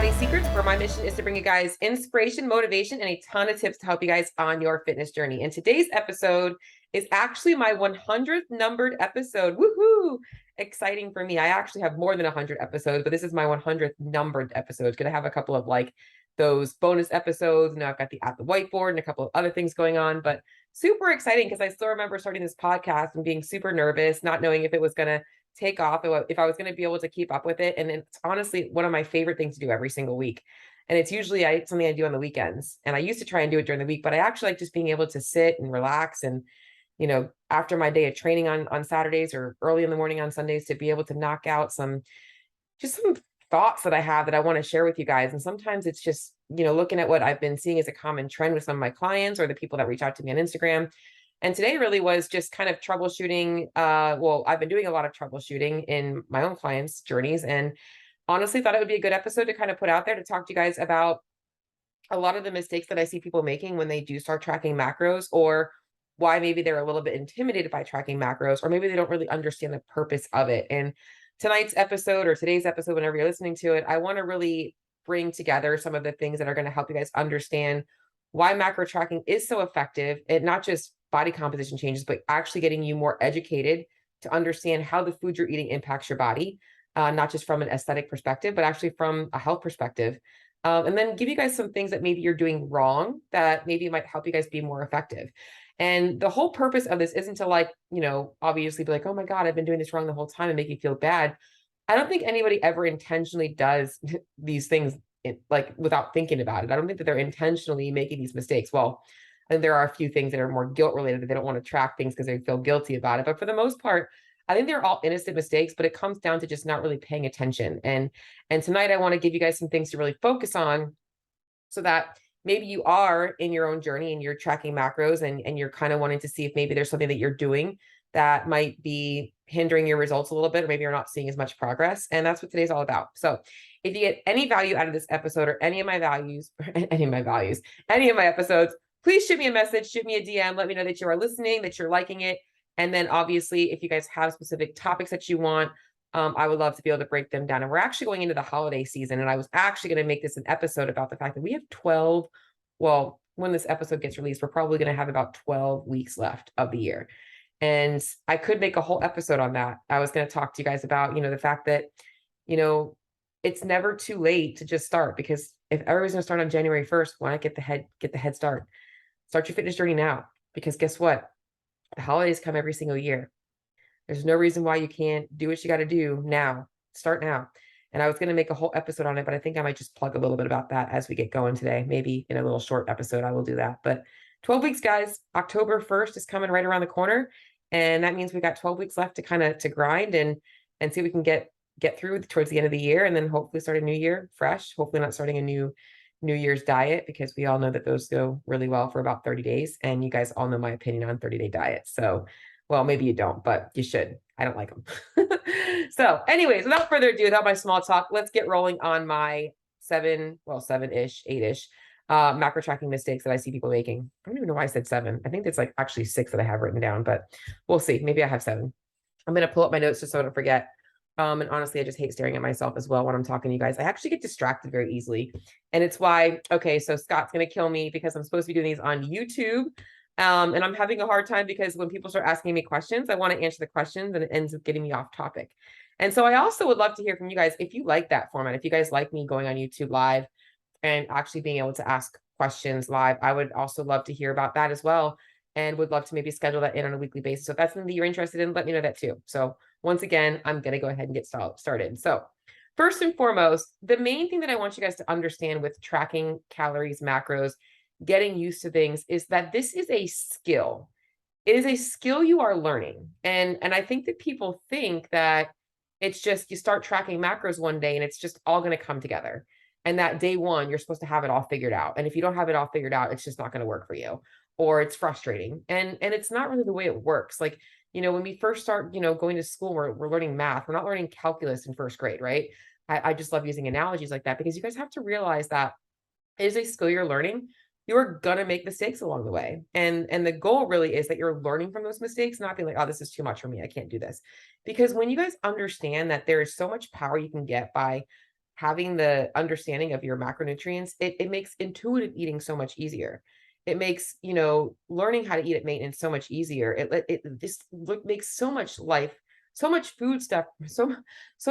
FitBody Secrets, where my mission is to bring you guys inspiration, motivation, and a ton of tips to help you guys on your fitness journey. And today's episode is actually my 100th numbered episode. Woohoo! Exciting for me. I actually have more than 100 episodes, but this is my 100th numbered episode. It's going to have a couple of like those bonus episodes. Now I've got the at the whiteboard and a couple of other things going on, but super exciting because I still remember starting this podcast and being super nervous, not knowing if it was going to take off, if I was going to be able to keep up with it. And it's honestly one of my favorite things to do every single week. And it's usually something I do on the weekends. And I used to try and do it during the week, but I actually like just being able to sit and relax and, you know, after my day of training on Saturdays or early in the morning on Sundays, to be able to knock out some thoughts that I have that I want to share with you guys. And sometimes it's just, you know, looking at what I've been seeing as a common trend with some of my clients or the people that reach out to me on Instagram. And today really was just kind of troubleshooting. I've been doing a lot of troubleshooting in my own clients' journeys, and honestly thought it would be a good episode to kind of put out there to talk to you guys about a lot of the mistakes that I see people making when they do start tracking macros, or why maybe they're a little bit intimidated by tracking macros, or maybe they don't really understand the purpose of it. And tonight's episode, or today's episode, whenever you're listening to it, I want to really bring together some of the things that are going to help you guys understand why macro tracking is so effective, and not just body composition changes, but actually getting you more educated to understand how the food you're eating impacts your body, not just from an aesthetic perspective, but actually from a health perspective. And then give you guys some things that maybe you're doing wrong that maybe might help you guys be more effective. And the whole purpose of this isn't to, like, you know, obviously be like, oh my God, I've been doing this wrong the whole time, and make you feel bad. I don't think anybody ever intentionally does these things like without thinking about it. I don't think that they're intentionally making these mistakes. Well, and there are a few things that are more guilt related, that they don't want to track things because they feel guilty about it. But for the most part, I think they're all innocent mistakes, but it comes down to just not really paying attention. And tonight I want to give you guys some things to really focus on, so that maybe you are in your own journey and you're tracking macros, and you're kind of wanting to see if maybe there's something that you're doing that might be hindering your results a little bit, or maybe you're not seeing as much progress. And that's what today's all about. So if you get any value out of this episode, or any of my episodes, please shoot me a message, shoot me a DM, let me know that you are listening, that you're liking it. And then obviously, if you guys have specific topics that you want, I would love to be able to break them down. And we're actually going into the holiday season, and I was actually going to make this an episode about the fact that we have 12, well, when this episode gets released, we're probably going to have about 12 weeks left of the year. And I could make a whole episode on that. I was going to talk to you guys about, you know, the fact that, you know, it's never too late to just start, because if everybody's going to start on January 1st, why not get the head start? Start your fitness journey now, because guess what? The holidays come every single year. There's no reason why you can't do what you got to do now. Start now. And I was going to make a whole episode on it, but I think I might just plug a little bit about that as we get going today. Maybe in a little short episode, I will do that. But 12 weeks, guys. October 1st is coming right around the corner. And that means we got 12 weeks left to grind and see if we can get through towards the end of the year, and then hopefully start a new year fresh. Hopefully not starting a New Year's diet, because we all know that those go really well for about 30 days. And you guys all know my opinion on 30-day diets. So, well, maybe you don't, but you should. I don't like them. So anyways, without further ado, without my small talk, let's get rolling on my 7-ish, 8-ish macro tracking mistakes that I see people making. I don't even know why I said 7. I think it's like actually 6 that I have written down, but we'll see. Maybe I have 7. I'm going to pull up my notes just so I don't forget. And honestly, I just hate staring at myself as well when I'm talking to you guys. I actually get distracted very easily. And it's why, okay, so Scott's going to kill me because I'm supposed to be doing these on YouTube. And I'm having a hard time because when people start asking me questions, I want to answer the questions, and it ends up getting me off topic. And so I also would love to hear from you guys if you like that format. If you guys like me going on YouTube live and actually being able to ask questions live, I would also love to hear about that as well, and would love to maybe schedule that in on a weekly basis. So if that's something that you're interested in, let me know that too. So once again, I'm going to go ahead and get started. So first and foremost, the main thing that I want you guys to understand with tracking calories, macros, getting used to things, is that this is a skill. It is a skill you are learning. And I think that people think that it's just you start tracking macros one day and it's just all going to come together. And that day one, you're supposed to have it all figured out. And if you don't have it all figured out, it's just not going to work for you, or it's frustrating. And it's not really the way it works. Like, you know, when we first start, you know, going to school, we're learning math. We're not learning calculus in first grade, right? I just love using analogies like that, because you guys have to realize that it is a skill you're learning. You're going to make mistakes along the way. And the goal really is that you're learning from those mistakes, not being like, oh, this is too much for me, I can't do this. Because when you guys understand that there is so much power you can get by having the understanding of your macronutrients, it makes intuitive eating so much easier. It makes, learning how to eat at maintenance so much easier. It just makes so much life, so much food stuff, so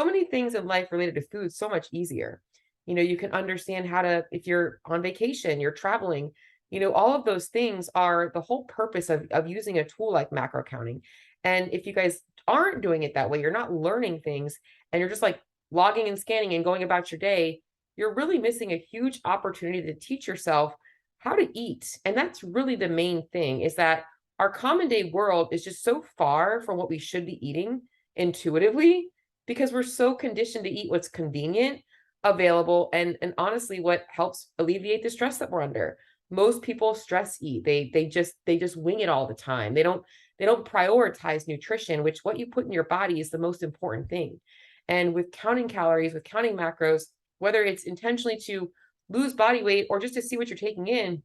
many things in life related to food so much easier. You can understand how to, if you're on vacation, you're traveling, all of those things are the whole purpose of using a tool like macro counting. And if you guys aren't doing it that way, you're not learning things, and you're just like logging and scanning and going about your day, you're really missing a huge opportunity to teach yourself how to eat. And that's really the main thing, is that our common day world is just so far from what we should be eating intuitively, because we're so conditioned to eat what's convenient, available, and honestly what helps alleviate the stress that we're under. Most people stress eat. They just wing it all the time. They don't prioritize nutrition, which what you put in your body is the most important thing. And with counting calories, with counting macros, whether it's intentionally to lose body weight or just to see what you're taking in,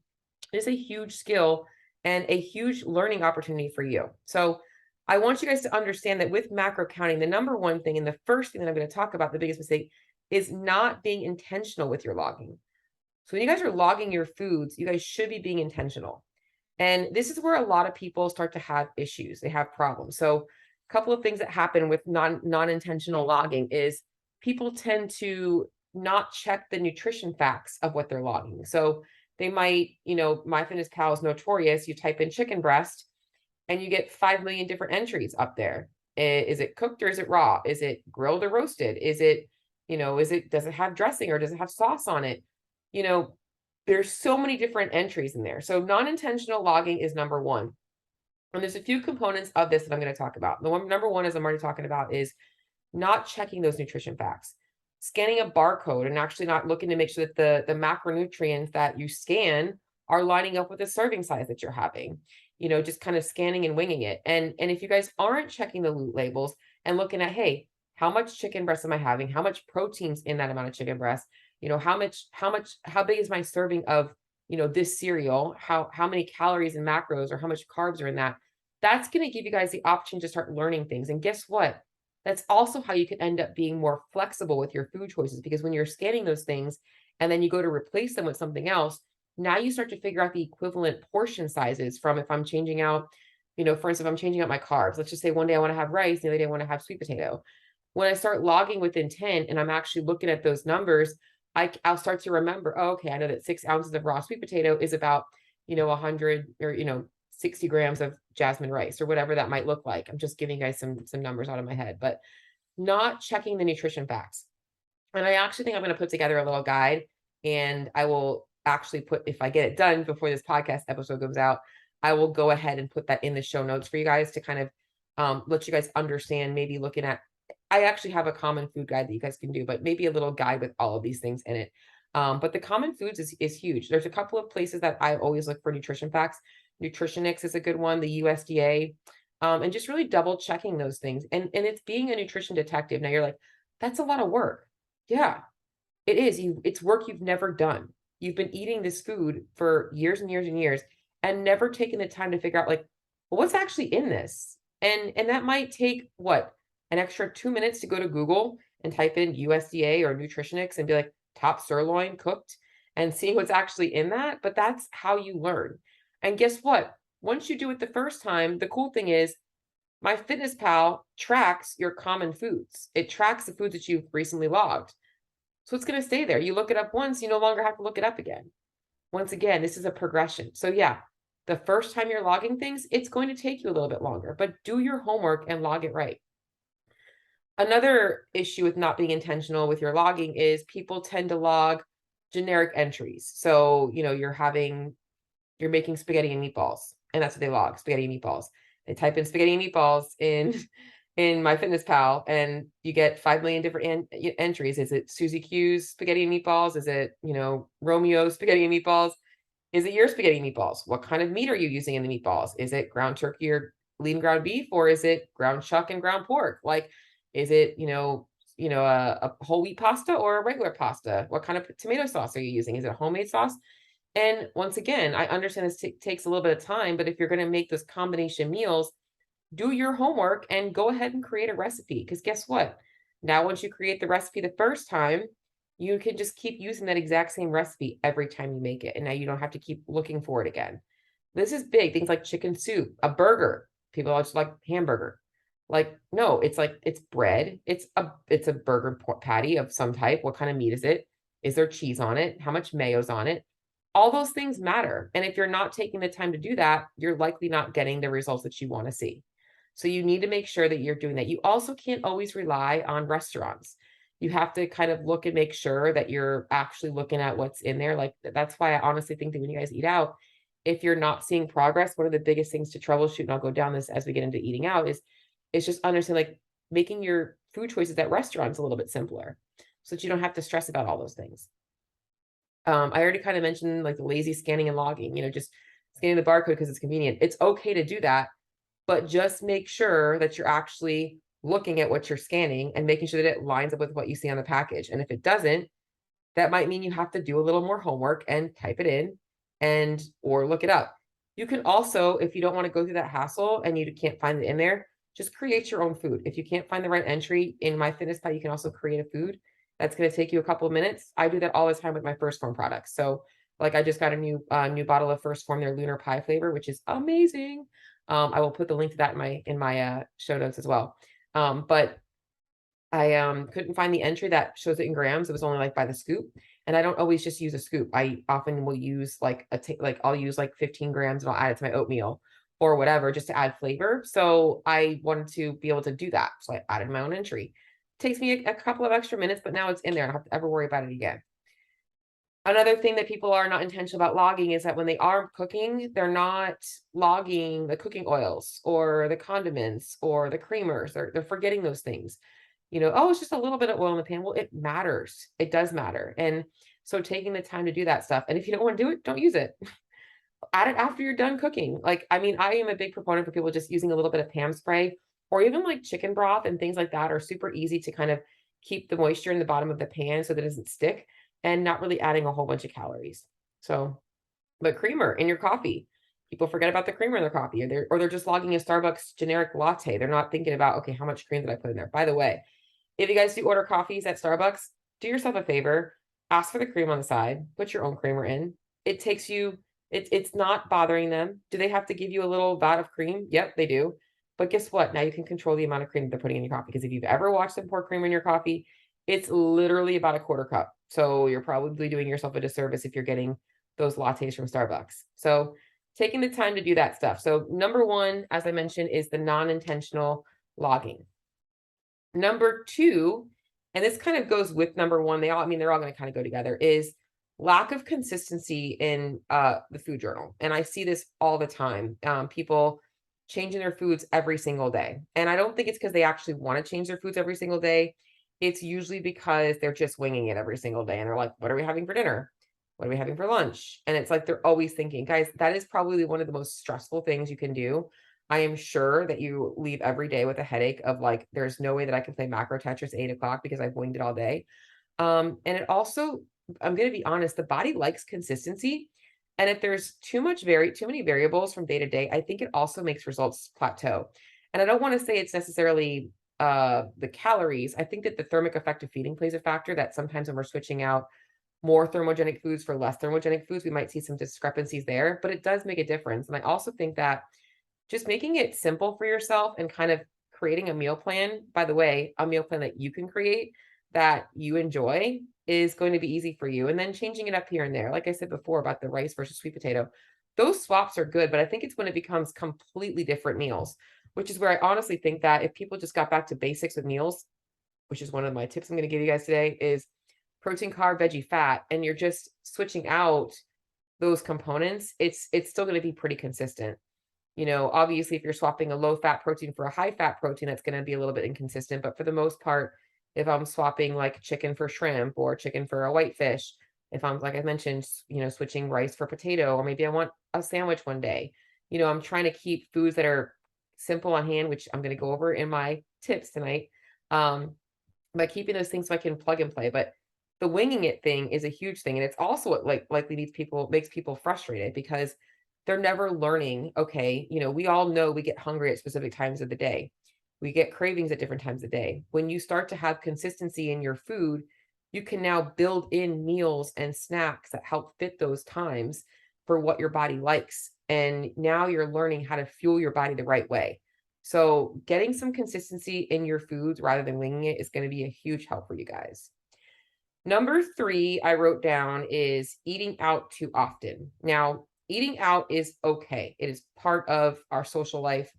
is a huge skill and a huge learning opportunity for you. So I want you guys to understand that with macro counting, the number one thing and the first thing that I'm going to talk about, the biggest mistake, is not being intentional with your logging. So when you guys are logging your foods, you guys should be being intentional. And this is where a lot of people start to have issues. They have problems. So a couple of things that happen with non-intentional logging is people tend to not check the nutrition facts of what they're logging. So they might, MyFitnessPal is notorious. You type in chicken breast and you get 5 million different entries up there. Is it cooked or is it raw? Is it grilled or roasted? Is it, does it have dressing or does it have sauce on it? There's so many different entries in there. So non-intentional logging is number one. And there's a few components of this that I'm going to talk about. Number one, as I'm already talking about, is not checking those nutrition facts. Scanning a barcode and actually not looking to make sure that the macronutrients that you scan are lining up with the serving size that you're having. Just kind of scanning and winging it. And if you guys aren't checking the labels and looking at, hey, how much chicken breast am I having? How much protein's in that amount of chicken breast? How big is my serving of, this cereal? How many calories and macros or how much carbs are in that? That's going to give you guys the option to start learning things. And guess what? That's also how you can end up being more flexible with your food choices, because when you're scanning those things and then you go to replace them with something else, now you start to figure out the equivalent portion sizes from, if I'm changing out, for instance, if I'm changing out my carbs, let's just say one day I want to have rice, the other day I want to have sweet potato. When I start logging with intent and I'm actually looking at those numbers, I'll start to remember, oh, okay, I know that 6 ounces of raw sweet potato is about, 100 or, 60 grams of jasmine rice or whatever that might look like. I'm just giving you guys some numbers out of my head, but not checking the nutrition facts. And I actually think I'm going to put together a little guide, and I will actually put, if I get it done before this podcast episode goes out, I will go ahead and put that in the show notes for you guys to kind of let you guys understand, maybe looking at, I actually have a common food guide that you guys can do, but maybe a little guide with all of these things in it. But the common foods is huge. There's a couple of places that I always look for nutrition facts. Nutritionix is a good one, the USDA, and just really double checking those things. And it's being a nutrition detective. Now you're like, that's a lot of work. Yeah, it is. It's work you've never done. You've been eating this food for years and years and years and never taken the time to figure out, like, well, what's actually in this? And that might take what? An extra 2 minutes to go to Google and type in USDA or Nutritionix and be like, top sirloin cooked, and seeing what's actually in that. But that's how you learn. And guess what? Once you do it the first time, the cool thing is MyFitnessPal tracks your common foods. It tracks the foods that you've recently logged. So it's going to stay there. You look it up once, you no longer have to look it up again. Once again, this is a progression. So yeah, the first time you're logging things, it's going to take you a little bit longer, but do your homework and log it right. Another issue with not being intentional with your logging is people tend to log generic entries. So, you're making spaghetti and meatballs, and that's what they log, spaghetti and meatballs. They type in spaghetti and meatballs in MyFitnessPal, and you get 5 million different entries. Is it Susie Q's spaghetti and meatballs? Is it, Romeo's spaghetti and meatballs? Is it your spaghetti and meatballs? What kind of meat are you using in the meatballs? Is it ground turkey or lean ground beef, or is it ground chuck and ground pork? Like, is it, a whole wheat pasta or a regular pasta? What kind of tomato sauce are you using? Is it a homemade sauce? And once again, I understand this takes a little bit of time, but if you're going to make those combination meals, do your homework and go ahead and create a recipe. Because guess what? Now, once you create the recipe the first time, you can just keep using that exact same recipe every time you make it. And now you don't have to keep looking for it again. This is big. Things like chicken soup, a burger. People just like hamburger. Like, no, it's like it's bread. It's a burger patty of some type. What kind of meat is it? Is there cheese on it? How much mayo's on it? All those things matter. And if you're not taking the time to do that, you're likely not getting the results that you want to see. So you need to make sure that you're doing that. You also can't always rely on restaurants. You have to kind of look and make sure that you're actually looking at what's in there. Like that's why I honestly think that when you guys eat out, if you're not seeing progress, one of the biggest things to troubleshoot, and I'll go down this as we get into eating out, is just understand like making your food choices at restaurants a little bit simpler so that you don't have to stress about all those things. I already kind of mentioned like the lazy scanning and logging, just scanning the barcode because it's convenient. It's okay to do that, but just make sure that you're actually looking at what you're scanning and making sure that it lines up with what you see on the package. And if it doesn't, that might mean you have to do a little more homework and type it in or look it up. You can also, if you don't want to go through that hassle and you can't find it in there, just create your own food. If you can't find the right entry in MyFitnessPal, you can also create a food. That's going to take you a couple of minutes. I do that all the time with my First Form products. So like I just got a new bottle of First Form, their lunar pie flavor, which is amazing. I will put the link to that in my show notes as well. But I couldn't find the entry that shows it in grams. It was only like by the scoop. And I don't always just use a scoop. I often will use like I'll use like 15 grams and I'll add it to my oatmeal or whatever just to add flavor. So I wanted to be able to do that. So I added my own entry. It takes me a couple of extra minutes, but now it's in there. I don't have to ever worry about it again. Another thing that people are not intentional about logging is that when they are cooking, they're not logging the cooking oils or the condiments or the creamers. They're forgetting those things. Oh, it's just a little bit of oil in the pan. Well, it matters. It does matter. And so taking the time to do that stuff. And if you don't want to do it, don't use it. Add it after you're done cooking. Like, I mean, I am a big proponent for people just using a little bit of Pam spray or even like chicken broth and things like that are super easy to kind of keep the moisture in the bottom of the pan so that it doesn't stick and not really adding a whole bunch of calories. So, but creamer in your coffee. People forget about the creamer in their coffee or they're just logging a Starbucks generic latte. They're not thinking about, okay, how much cream did I put in there? By the way, if you guys do order coffees at Starbucks, do yourself a favor, ask for the cream on the side, put your own creamer in. It takes you, it's not bothering them. Do they have to give you a little vat of cream? Yep, they do. But guess what? Now you can control the amount of cream that they're putting in your coffee. Because if you've ever watched them pour cream in your coffee, it's literally about a quarter cup. So you're probably doing yourself a disservice if you're getting those lattes from Starbucks. So taking the time to do that stuff. So number one, as I mentioned, is the non-intentional logging. Number two, and this kind of goes with number one, they're all going to kind of go together, is lack of consistency in the food journal. And I see this all the time. People changing their foods every single day. And I don't think it's because they actually want to change their foods every single day. It's usually because they're just winging it every single day. And they're like, what are we having for dinner? What are we having for lunch? And it's like they're always thinking, guys, that is probably one of the most stressful things you can do. I am sure that you leave every day with a headache of like, there's no way that I can play macro Tetris 8 o'clock because I've winged it all day. And it also, I'm going to be honest, the body likes consistency. And if there's too many variables from day to day, I think it also makes results plateau. And I don't want to say it's necessarily the calories. I think that the thermic effect of feeding plays a factor that sometimes when we're switching out more thermogenic foods for less thermogenic foods, we might see some discrepancies there, but it does make a difference. And I also think that just making it simple for yourself and kind of creating a meal plan, by the way, a meal plan that you can create that you enjoy is going to be easy for you. And then changing it up here and there. Like I said before about the rice versus sweet potato, those swaps are good, but I think it's when it becomes completely different meals, which is where I honestly think that if people just got back to basics with meals, which is one of my tips I'm going to give you guys today, is protein, carb, veggie, fat, and you're just switching out those components, it's still going to be pretty consistent. Obviously, if you're swapping a low fat protein for a high fat protein, that's going to be a little bit inconsistent. But for the most part, if I'm swapping like chicken for shrimp or chicken for a whitefish, if I'm, like I mentioned, switching rice for potato, or maybe I want a sandwich one day, I'm trying to keep foods that are simple on hand, which I'm going to go over in my tips tonight. By keeping those things so I can plug and play. But the winging it thing is a huge thing. And it's also what likely makes people frustrated because they're never learning. Okay, we all know we get hungry at specific times of the day. We get cravings at different times of the day. When you start to have consistency in your food, you can now build in meals and snacks that help fit those times for what your body likes. And now you're learning how to fuel your body the right way. So getting some consistency in your foods rather than winging it is going to be a huge help for you guys. Number 3 I wrote down is eating out too often. Now, eating out is okay. It is part of our social life.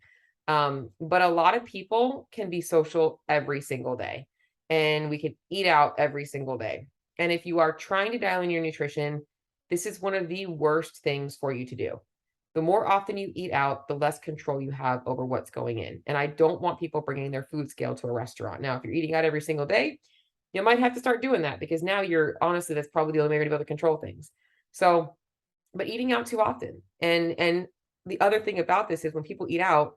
But a lot of people can be social every single day, and we can eat out every single day. And if you are trying to dial in your nutrition, this is one of the worst things for you to do. The more often you eat out, the less control you have over what's going in. And I don't want people bringing their food scale to a restaurant. Now, if you're eating out every single day, you might have to start doing that, because now you're honestly, that's probably the only way you're going to be able to control things. So, but eating out too often. And the other thing about this is when people eat out,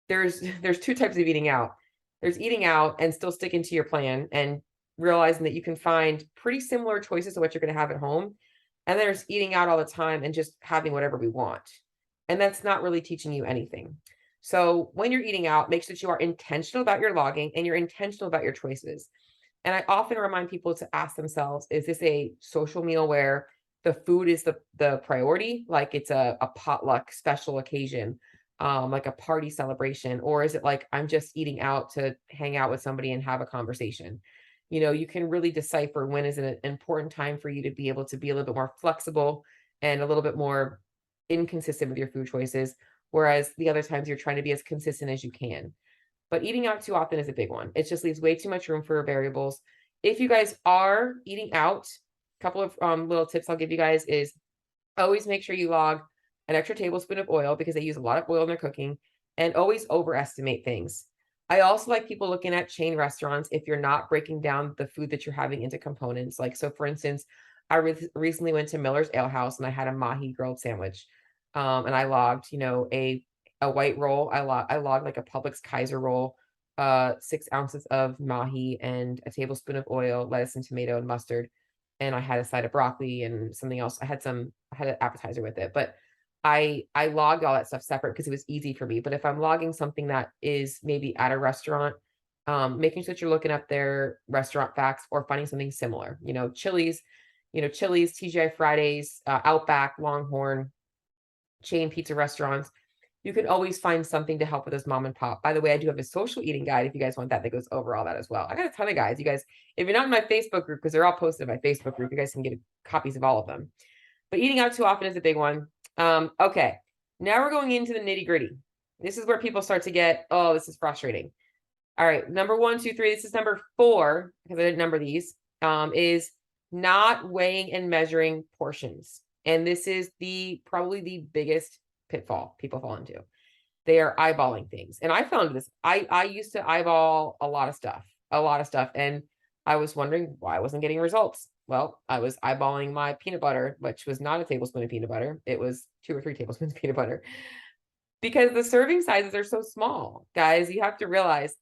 there's two types of eating out. There's eating out and still sticking to your plan and realizing that you can find pretty similar choices to what you're going to have at home. And there's eating out all the time and just having whatever we want. And that's not really teaching you anything. So when you're eating out, make sure that you are intentional about your logging and you're intentional about your choices. And I often remind people to ask themselves, is this a social meal where the food is the priority, like it's a potluck special occasion, like a party celebration, or is it like I'm just eating out to hang out with somebody and have a conversation? You can really decipher when is an important time for you to be able to be a little bit more flexible and a little bit more inconsistent with your food choices, whereas the other times you're trying to be as consistent as you can. But eating out too often is a big one. It just leaves way too much room for variables. If you guys are eating out, a couple of little tips I'll give you guys is always make sure you log an extra tablespoon of oil, because they use a lot of oil in their cooking, and always overestimate things. I also like people looking at chain restaurants if you're not breaking down the food that you're having into components. Like, so for instance, I recently went to Miller's Ale House and I had a mahi grilled sandwich. And I logged, a white roll. I logged like a Publix Kaiser roll, 6 ounces of mahi and a tablespoon of oil, lettuce and tomato and mustard. And I had a side of broccoli and something else. I had an appetizer with it, but I logged all that stuff separate because it was easy for me. But if I'm logging something that is maybe at a restaurant, making sure that you're looking up their restaurant facts or finding something similar, Chili's, TGI Fridays, Outback, Longhorn, chain pizza restaurants. You can always find something to help with this mom and pop. By the way, I do have a social eating guide if you guys want that goes over all that as well. I got a ton of guides. You guys, if you're not in my Facebook group, because they're all posted in my Facebook group, you guys can get copies of all of them. But eating out too often is a big one. Okay, now we're going into the nitty gritty. This is where people start to get, oh, this is frustrating. All right, number 1, 2, 3. This is number 4, because I didn't number these, is not weighing and measuring portions. And this is probably the biggest pitfall people fall into. They are eyeballing things. And I found this. I used to eyeball a lot of stuff. And I was wondering why I wasn't getting results. Well, I was eyeballing my peanut butter, which was not a tablespoon of peanut butter. It was 2 or 3 tablespoons of peanut butter, because the serving sizes are so small. Guys, you have to realize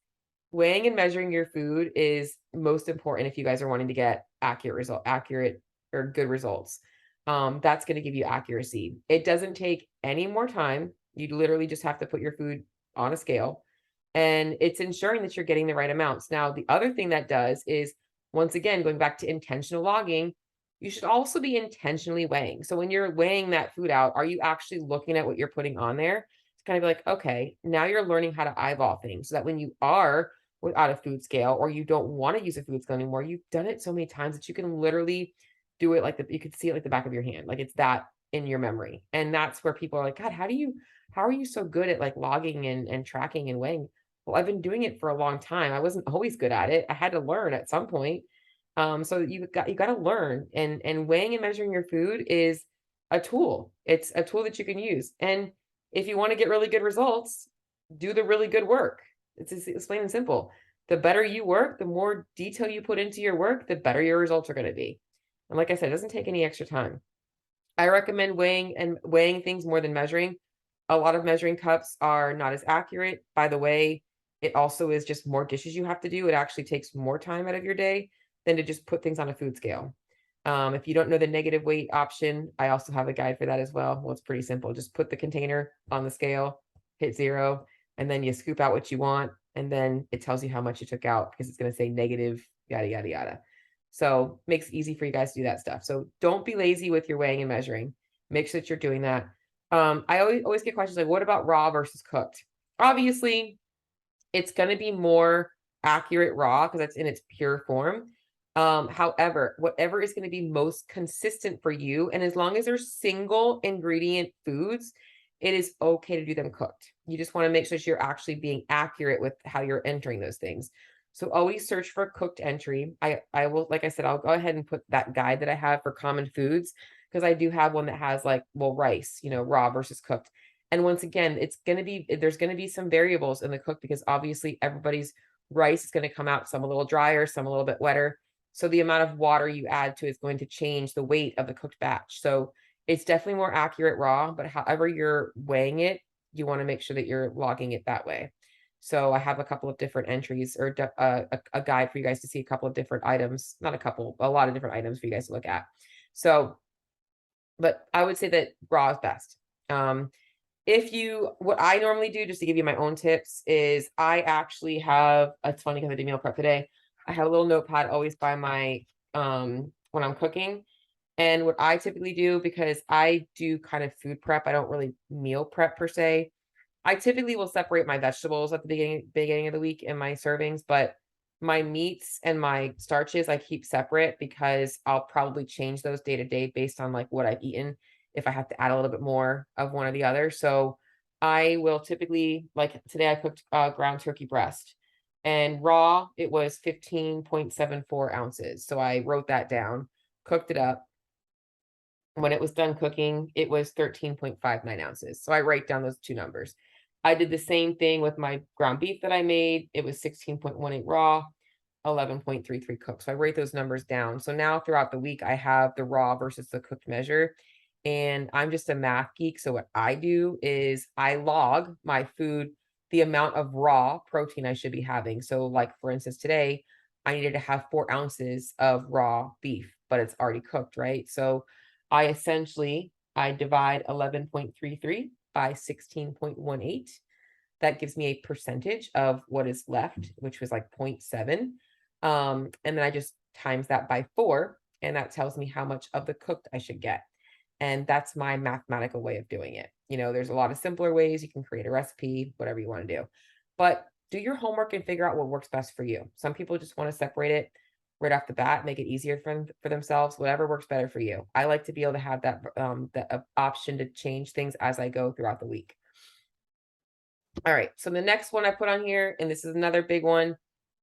weighing and measuring your food is most important if you guys are wanting to get accurate or good results. That's going to give you accuracy. It doesn't take any more time. You literally just have to put your food on a scale, and it's ensuring that you're getting the right amounts. Now, the other thing that does is, once again, going back to intentional logging, you should also be intentionally weighing. So when you're weighing that food out, are you actually looking at what you're putting on there? It's kind of like, okay, now you're learning how to eyeball things so that when you are without a food scale, or you don't want to use a food scale anymore, you've done it so many times that you can literally do it like you could see it like the back of your hand. Like, it's that in your memory. And that's where people are like, God, how are you so good at like logging and tracking and weighing? Well, I've been doing it for a long time. I wasn't always good at it. I had to learn at some point. So you got to learn, and weighing and measuring your food is a tool. It's a tool that you can use. And if you want to get really good results, do the really good work. It's plain and simple. The better you work, the more detail you put into your work, the better your results are going to be. And like I said, it doesn't take any extra time. I recommend weighing things more than measuring. A lot of measuring cups are not as accurate. By the way, it also is just more dishes you have to do. It actually takes more time out of your day than to just put things on a food scale. If you don't know the negative weight option, I also have a guide for that as well. Well, it's pretty simple. Just put the container on the scale, hit 0, and then you scoop out what you want. And then it tells you how much you took out, because it's going to say negative, yada, yada, yada. So makes it easy for you guys to do that stuff. So don't be lazy with your weighing and measuring. Make sure that you're doing that. I always get questions like, what about raw versus cooked? Obviously, it's going to be more accurate raw because that's in its pure form. However, whatever is going to be most consistent for you, and as long as they're single ingredient foods, it is okay to do them cooked. You just want to make sure that you're actually being accurate with how you're entering those things. So always search for cooked entry. I will, like I said, I'll go ahead and put that guide that I have for common foods, because I do have one that has like, well, rice, raw versus cooked. And once again, there's going to be some variables in the cook, because obviously everybody's rice is going to come out some a little drier, some a little bit wetter. So the amount of water you add to it is going to change the weight of the cooked batch. So it's definitely more accurate raw, but however you're weighing it, you want to make sure that you're logging it that way. So I have a couple of different entries, or a guide for you guys to see a couple of different items, not a couple, a lot of different items for you guys to look at. So, but I would say that raw is best. What I normally do, just to give you my own tips, is I actually have, it's funny because I did meal prep today. I have a little notepad always by my, when I'm cooking. And what I typically do, because I do kind of food prep, I don't really meal prep per se. I typically will separate my vegetables at the beginning of the week in my servings, but my meats and my starches I keep separate, because I'll probably change those day to day based on like what I've eaten, if I have to add a little bit more of one or the other. So I will typically, like today I cooked ground turkey breast, and raw it was 15.74 ounces. So I wrote that down, cooked it up. When it was done cooking, it was 13.59 ounces. So I write down those two numbers. I did the same thing with my ground beef that I made. It was 16.18 raw, 11.33 cooked. So I write those numbers down. So now throughout the week, I have the raw versus the cooked measure. And I'm just a math geek. So what I do is I log my food, the amount of raw protein I should be having. So like, for instance, today I needed to have 4 ounces of raw beef, but it's already cooked, right? So I divide 11.33 by 16.18. That gives me a percentage of what is left, which was like 0.7. And then I just times that by 4, and that tells me how much of the cooked I should get. And that's my mathematical way of doing it. There's a lot of simpler ways. You can create a recipe, whatever you want to do. But do your homework and figure out what works best for you. Some people just want to separate it right off the bat, make it easier for themselves, whatever works better for you. I like to be able to have that option to change things as I go throughout the week. All right, so the next one I put on here, and this is another big one,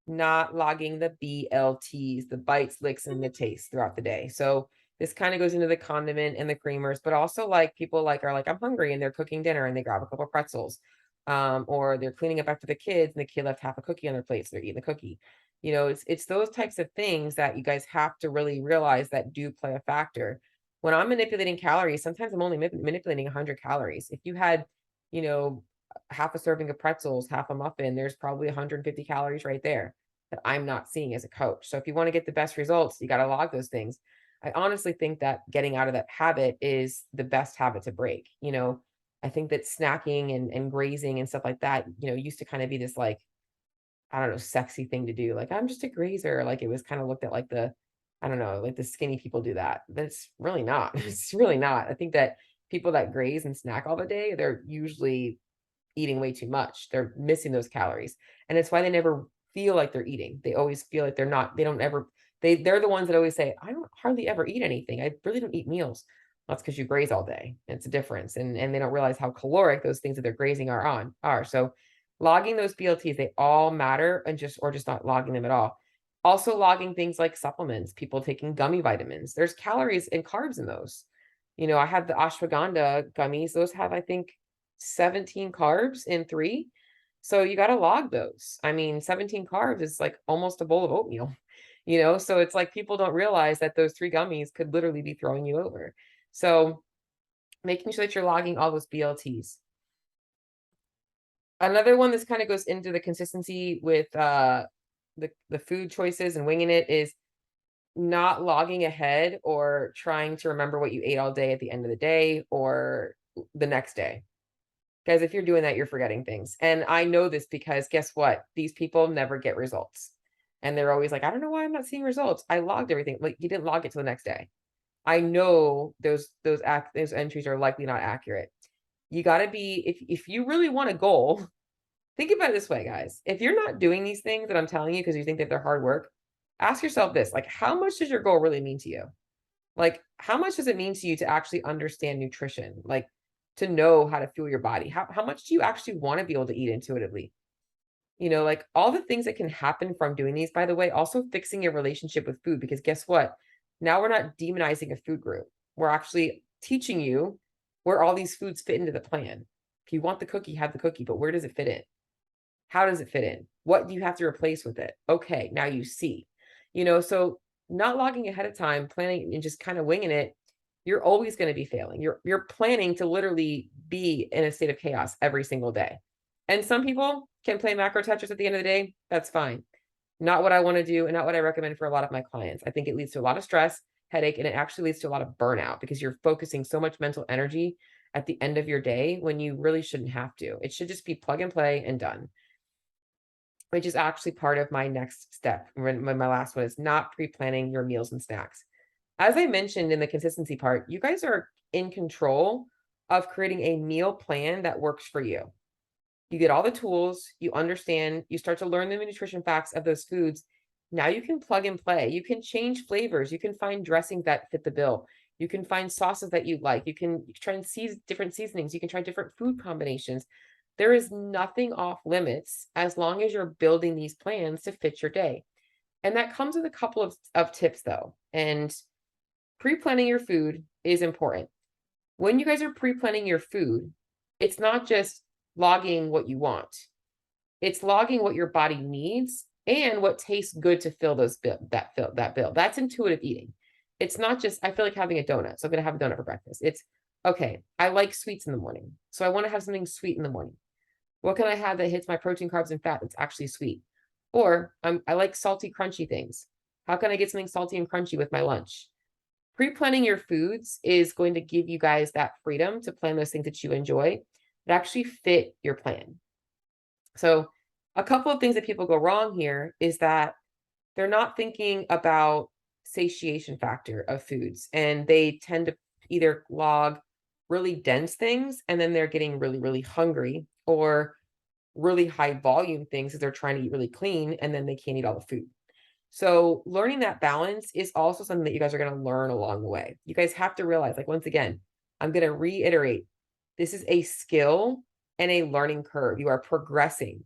not logging the BLTs, the bites, licks, and the taste throughout the day. So this kind of goes into the condiment and the creamers, but also like people are like, I'm hungry, and they're cooking dinner and they grab a couple of pretzels. Or they're cleaning up after the kids and the kid left half a cookie on their plate, so they're eating the cookie. It's those types of things that you guys have to really realize that do play a factor. When I'm manipulating calories, sometimes I'm only manipulating 100 calories. If you had, half a serving of pretzels, half a muffin, there's probably 150 calories right there that I'm not seeing as a coach. So if you want to get the best results, you got to log those things. I honestly think that getting out of that habit is the best habit to break. I think that snacking and grazing and stuff like that, used to kind of be this like, I don't know, sexy thing to do. Like, I'm just a grazer. Like, it was kind of looked at like I don't know, like the skinny people do that. That's really not. It's really not. I think that people that graze and snack all the day, they're usually eating way too much. They're missing those calories. And it's why they never feel like they're eating. They always feel like they're the ones that always say, I don't hardly ever eat anything. I really don't eat meals. That's because you graze all day. It's a difference. And they don't realize how caloric those things that they're grazing are. So logging those BLTs, they all matter, or just not logging them at all. Also logging things like supplements, people taking gummy vitamins. There's calories and carbs in those. I have the ashwagandha gummies. Those have, I think, 17 carbs in 3. So you got to log those. I mean, 17 carbs is like almost a bowl of oatmeal, so it's like people don't realize that those 3 gummies could literally be throwing you over. So making sure that you're logging all those BLTs. Another one, this kind of goes into the consistency with the food choices and winging it, is not logging ahead or trying to remember what you ate all day at the end of the day or the next day. Guys, if you're doing that, you're forgetting things. And I know this because guess what? These people never get results. And they're always like, I don't know why I'm not seeing results. I logged everything. Like, you didn't log it till the next day. I know those entries are likely not accurate. You got to be, if you really want a goal, think about it this way, guys. If you're not doing these things that I'm telling you because you think that they're hard work, ask yourself this, like, how much does your goal really mean to you? Like, how much does it mean to you to actually understand nutrition? Like, to know how to fuel your body? How much do you actually want to be able to eat intuitively? Like all the things that can happen from doing these, by the way, also fixing your relationship with food, because guess what? Now we're not demonizing a food group. We're actually teaching you where all these foods fit into the plan. If you want the cookie, have the cookie, but where does it fit in? How does it fit in? What do you have to replace with it? Okay, now you see. So not logging ahead of time, planning and just kind of winging it, you're always going to be failing. You're planning to literally be in a state of chaos every single day. And some people can play macro Tetris at the end of the day. That's fine. Not what I want to do and not what I recommend for a lot of my clients. I think it leads to a lot of stress, headache, and it actually leads to a lot of burnout because you're focusing so much mental energy at the end of your day when you really shouldn't have to. It should just be plug and play and done, which is actually part of my next step. When my last one is not pre-planning your meals and snacks. As I mentioned in the consistency part, you guys are in control of creating a meal plan that works for you. You get all the tools, you understand, you start to learn the nutrition facts of those foods. Now you can plug and play. You can change flavors. You can find dressings that fit the bill. You can find sauces that you like. You can try and see different seasonings. You can try different food combinations. There is nothing off limits as long as you're building these plans to fit your day. And that comes with a couple of tips though. And pre-planning your food is important. When you guys are pre-planning your food, it's not just logging what you want. It's logging what your body needs and what tastes good to fill that bill. That's intuitive eating. It's not just, I feel like having a donut, so I'm going to have a donut for breakfast. It's, okay, I like sweets in the morning, so I want to have something sweet in the morning. What can I have that hits my protein, carbs, and fat that's actually sweet? Or I like salty, crunchy things. How can I get something salty and crunchy with my lunch? Pre-planning your foods is going to give you guys that freedom to plan those things that you enjoy that actually fit your plan. So a couple of things that people go wrong here is that they're not thinking about satiation factor of foods, and they tend to either log really dense things and then they're getting really, really hungry, or really high volume things that they're trying to eat really clean and then they can't eat all the food. So learning that balance is also something that you guys are going to learn along the way. You guys have to realize, like, once again, I'm going to reiterate, this is a skill and a learning curve. You are progressing.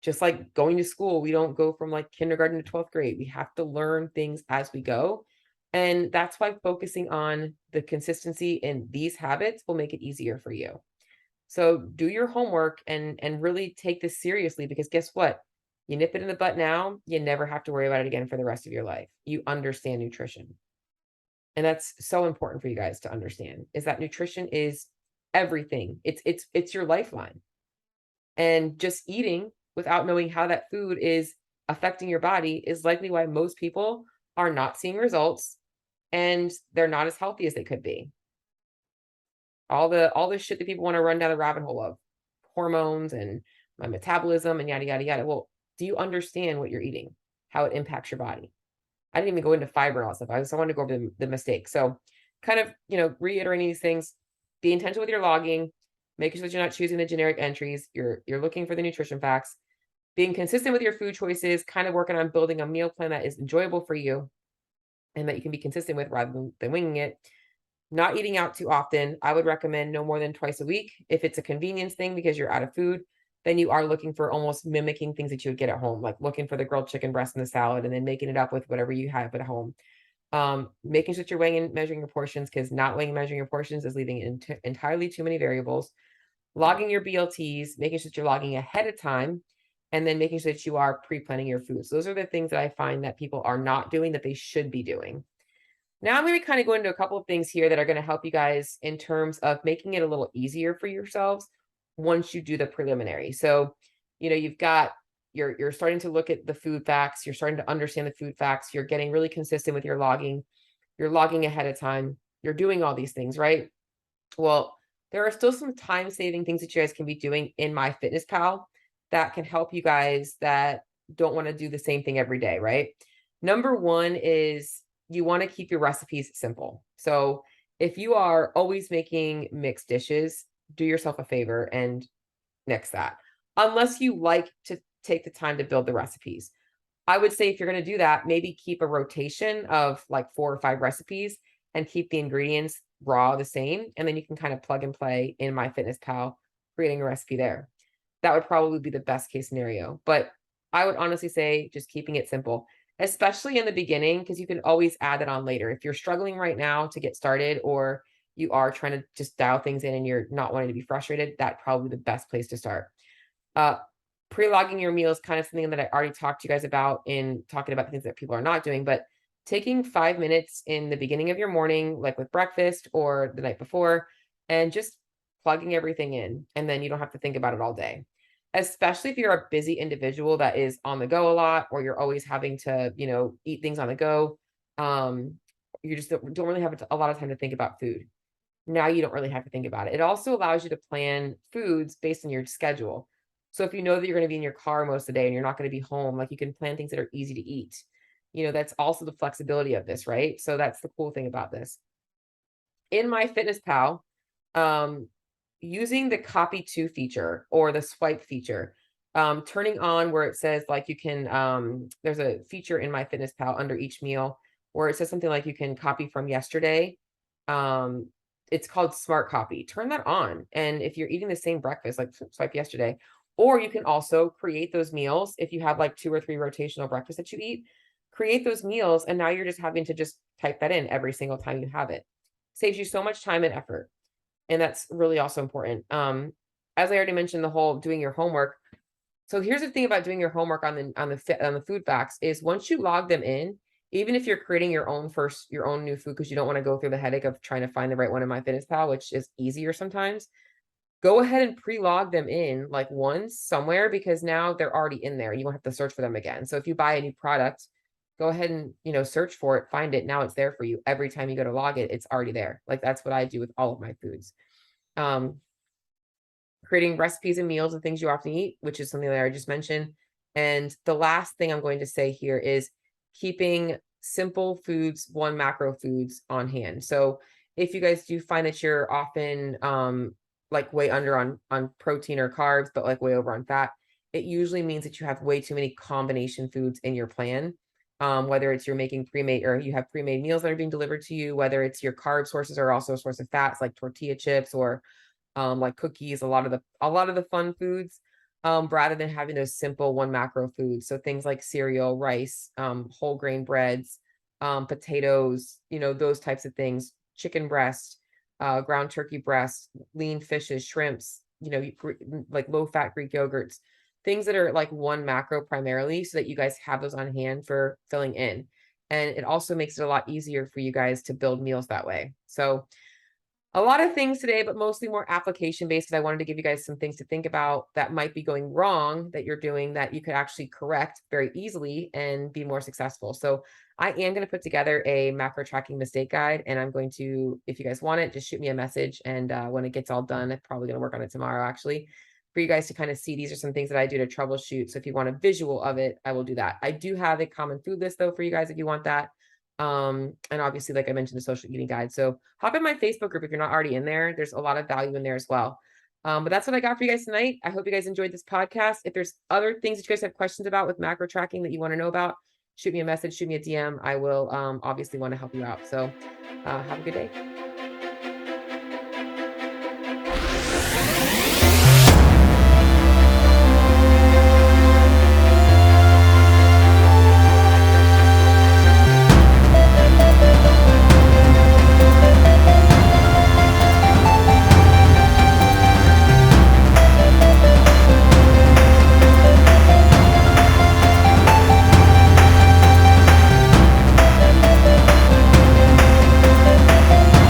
Just like going to school, we don't go from like kindergarten to 12th grade. We have to learn things as we go. And that's why focusing on the consistency in these habits will make it easier for you. So do your homework and really take this seriously, because guess what? You nip it in the butt now, you never have to worry about it again for the rest of your life. You understand nutrition. And that's so important for you guys to understand, is that nutrition is everything. It's your lifeline. And just eating without knowing how that food is affecting your body is likely why most people are not seeing results and they're not as healthy as they could be. All the shit that people want to run down the rabbit hole of hormones and my metabolism and yada, yada, yada. Well, do you understand what you're eating, how it impacts your body? I didn't even go into fiber and all that stuff. I wanted to go over the mistakes. So kind of, reiterating these things, be intentional with your logging, making sure that you're not choosing the generic entries. You're looking for the nutrition facts, being consistent with your food choices, kind of working on building a meal plan that is enjoyable for you and that you can be consistent with rather than winging it. Not eating out too often. I would recommend no more than twice a week. If it's a convenience thing because you're out of food, then you are looking for almost mimicking things that you would get at home, like looking for the grilled chicken breast in the salad and then making it up with whatever you have at home. Making sure that you're weighing and measuring your portions, because not weighing and measuring your portions is leaving entirely too many variables. Logging your BLTs, making sure that you're logging ahead of time, and then making sure that you are pre-planning your foods. Those are the things that I find that people are not doing that they should be doing. Now I'm going to kind of go into a couple of things here that are going to help you guys in terms of making it a little easier for yourselves once you do the preliminary. So, you've got, you're starting to look at the food facts. You're starting to understand the food facts. You're getting really consistent with your logging. You're logging ahead of time. You're doing all these things, right? Well, there are still some time-saving things that you guys can be doing in MyFitnessPal that can help you guys, that don't want to do the same thing every day, right? Number one is you want to keep your recipes simple. So if you are always making mixed dishes, do yourself a favor and nix that. Unless you like to take the time to build the recipes. I would say if you're going to do that, maybe keep a rotation of like 4 or 5 recipes and keep the ingredients raw the same. And then you can kind of plug and play in MyFitnessPal, creating a recipe there. That would probably be the best case scenario. But I would honestly say just keeping it simple, especially in the beginning, because you can always add it on later. If you're struggling right now to get started, or you are trying to just dial things in and you're not wanting to be frustrated, that's probably the best place to start. Pre-logging your meals, kind of something that I already talked to you guys about in talking about things that people are not doing, but taking 5 minutes in the beginning of your morning, like with breakfast or the night before, and just plugging everything in, and then you don't have to think about it all day. Especially if you're a busy individual that is on the go a lot, or you're always having to, eat things on the go. You just don't really have a lot of time to think about food. Now you don't really have to think about it. It also allows you to plan foods based on your schedule. So if you know that you're going to be in your car most of the day and you're not going to be home, like you can plan things that are easy to eat. That's also the flexibility of this, right? So that's the cool thing about this. In MyFitnessPal, using the copy to feature or the swipe feature, turning on where it says like you can, there's a feature in MyFitnessPal under each meal where it says something like you can copy from yesterday. It's called Smart Copy. Turn that on. And if you're eating the same breakfast, like swipe yesterday, or you can also create those meals. If you have like 2 or 3 rotational breakfasts that you eat, create those meals. And now you're just having to just type that in every single time you have it. Saves you so much time and effort. And that's really also important. As I already mentioned, the whole doing your homework. So here's the thing about doing your homework on the food facts is once you log them in, even if you're creating your own new food, because you don't want to go through the headache of trying to find the right one in MyFitnessPal, which is easier sometimes, go ahead and pre-log them in like once somewhere, because now they're already in there. You won't have to search for them again. So if you buy a new product, go ahead and, search for it, find it. Now it's there for you. Every time you go to log it, it's already there. Like that's what I do with all of my foods. Creating recipes and meals and things you often eat, which is something that I just mentioned. And the last thing I'm going to say here is keeping simple foods, 1 macro foods on hand. So if you guys do find that you're often like way under on protein or carbs, but like way over on fat, it usually means that you have way too many combination foods in your plan. Whether it's you're making pre-made or you have pre-made meals that are being delivered to you, whether it's your carb sources are also a source of fats like tortilla chips or like cookies, a lot of the fun foods, rather than having those simple 1 macro foods. So things like cereal, rice, whole grain breads, potatoes, those types of things, chicken breast, ground turkey breast, lean fishes, shrimps, like low fat Greek yogurts, things that are like 1 macro primarily, so that you guys have those on hand for filling in. And it also makes it a lot easier for you guys to build meals that way. So a lot of things today, but mostly more application based, because I wanted to give you guys some things to think about that might be going wrong that you're doing that you could actually correct very easily and be more successful. So I am going to put together a macro tracking mistake guide, and I'm going to, if you guys want it, just shoot me a message. And when it gets all done, I'm probably going to work on it tomorrow, actually, for you guys to kind of see. These are some things that I do to troubleshoot. So if you want a visual of it, I will do that. I do have a common food list though for you guys if you want that. And obviously, like I mentioned, the social eating guide. So hop in my Facebook group if you're not already in there. There's a lot of value in there as well. But that's what I got for you guys tonight. I hope you guys enjoyed this podcast. If there's other things that you guys have questions about with macro tracking that you want to know about, shoot me a message, shoot me a DM. I will obviously want to help you out. So have a good day.